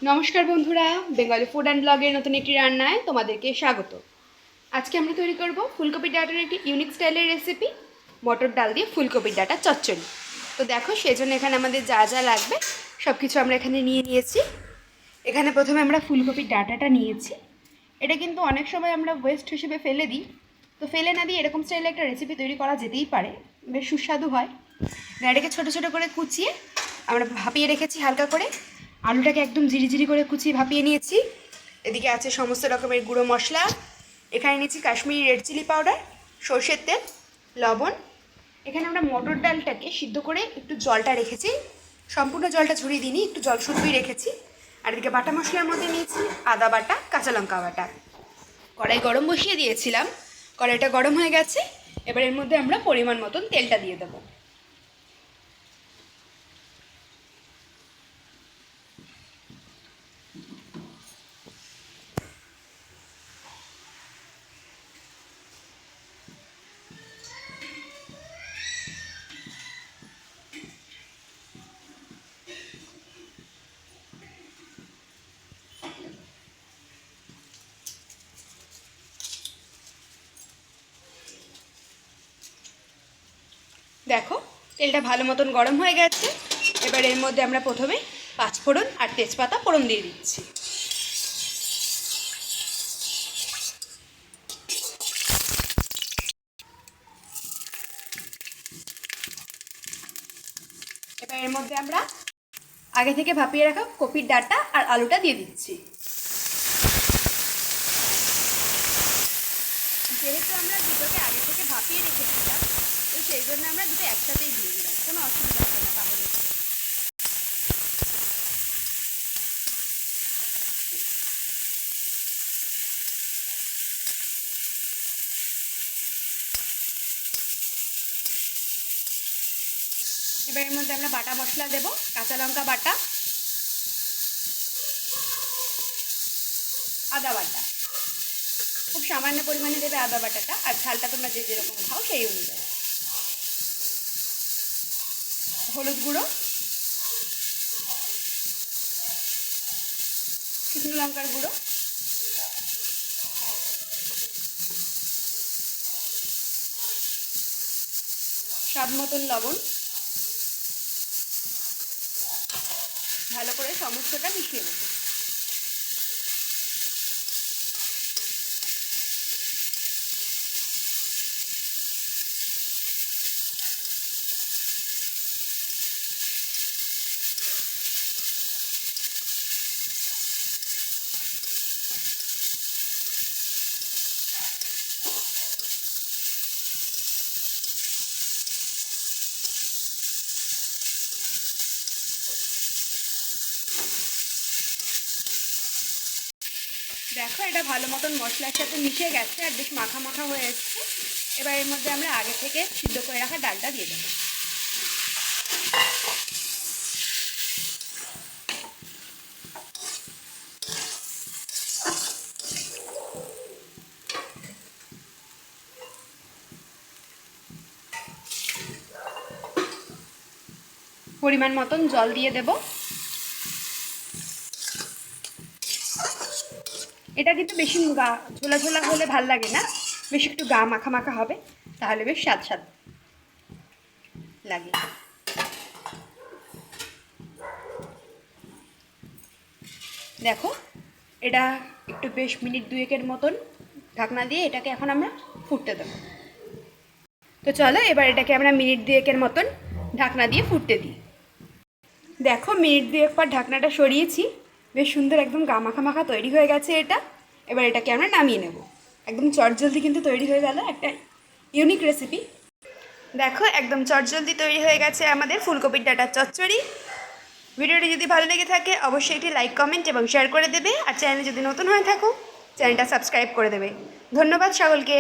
নমস্কার বন্ধুরা, Bengali food and ব্লগের নতুন একটি রান্নায় তোমাদেরকে স্বাগত। আজকে আমরা তৈরি করব ফুলকপির ডাঁটার একটি ইউনিক স্টাইলের রেসিপি, মটর ডাল দিয়ে ফুলকপির ডাঁটা চচ্চড়ি। তো দেখো, সেজন্য এখানে আমাদের যা যা লাগবে সব কিছু আমরা এখানে নিয়ে নিয়েছি। এখানে প্রথমে আমরা ফুলকপির ডাঁটাটা নিয়েছি। এটা কিন্তু অনেক সময় আমরা ওয়েস্ট হিসেবে ফেলে দিই, তো ফেলে না দিয়ে এরকম স্টাইলে একটা রেসিপি তৈরি করা যেতেই পারে, বেশ সুস্বাদু হয়। এটাকে ছোটো ছোটো করে কুচিয়ে আমরা ভাপিয়ে রেখেছি হালকা করে। আলুটাকে একদম ঝিরিঝিরি করে কুচিয়ে ভাপিয়ে নিয়েছি। এদিকে আছে সমস্ত রকমের গুঁড়ো মশলা। এখানে নিয়েছি কাশ্মীরি রেড চিলি পাউডার, সর্ষের তেল, লবণ। এখানে আমরা মটর ডালটাকে সিদ্ধ করে একটু জলটা রেখেছি, সম্পূর্ণ জলটা ঝরিয়ে দিইনি, একটু জল শুকিয়ে রেখেছি। আর এদিকে বাটা মশলার মধ্যে নিয়েছি আদা বাটা, কাঁচা লঙ্কা বাটা। কড়াই গরম বসিয়ে দিয়েছিলাম, কড়াইটা গরম হয়ে গেছে। এবার এর মধ্যে আমরা পরিমাণ মতন তেলটা দিয়ে দেবো। দেখো, তেলটা ভালো মতন গরম হয়ে গেছে। এবার এর মধ্যে আমরা প্রথমে পাঁচফোড়ন আর তেজপাতা ফোড়ন দিয়ে দিচ্ছি। এবার এর মধ্যে আমরা আগে থেকে ভাপিয়ে রাখা কপির ডাঁটা আর আলুটা দিয়ে দিচ্ছি। যেহেতু আমরা দুটোকে আগে থেকে ভাপিয়ে রেখেছিলাম, তো সেই জন্য আমরা দুটো একসাথেই দিয়ে দিলাম, কোনো অসুবিধা হবে না। তাহলে এবার এর মধ্যে আমরা বাটা মশলা দেবো, কাঁচা লঙ্কা বাটা, আদা বাটা। খুব সামান্য পরিমাণে দেবে আদা বাটাটা, আর ঝালটা তোমরা যে যেরকম খাও সেই অনুযায়ী। হলুদ গুঁড়ো, শুকনো লঙ্কার গুঁড়ো, স্বাদ মতন লবণ। ভালো করে সমস্তটা মিশিয়ে নেব। দেখো, এটা ভালো মতন মশলার সাথে মিশে গেছে আর বেশ মাখা মাখা হয়ে এসছে। এবার এর মধ্যে আমরা আগে থেকে সিদ্ধ করে রাখা ডালটা দিয়ে দেবো। পরিমাণ মতন জল দিয়ে দেব। এটা কিন্তু বেশি গা ঝোলা ঝোলা হলে ভাল লাগে না, বেশ একটু গা মাখা মাখা হবে, তাহলে বেশ স্বাদ স্বাদ লাগে। দেখো, এটা একটু বেশ মিনিট দুয়েকের মতন ঢাকনা দিয়ে এটাকে এখন আমরা ফুটতে দেবো। তো চলো, এবার এটাকে আমরা মিনিট দুয়েকের মতন ঢাকনা দিয়ে ফুটতে দিই। দেখো, মিনিট দুয়েক পর ঢাকনাটা সরিয়েছি, বেশ সুন্দর একদম গা মাখা মাখা তৈরি হয়ে গেছে এটা। এবার এটাকে আমরা নামিয়ে নেব। একদম চটজলদি কিন্তু তৈরি হয়ে গেল একটা ইউনিক রেসিপি। দেখো, একদম চটজলদি তৈরি হয়ে গেছে আমাদের ফুলকপির ডাঁটার চচ্চড়ি। ভিডিওটি যদি ভালো লেগে থাকে অবশ্যই একটি লাইক, কমেন্ট এবং শেয়ার করে দেবে। আর চ্যানেলে যদি নতুন হয়ে থাকো চ্যানেলটা সাবস্ক্রাইব করে দেবে। ধন্যবাদ সকলকে।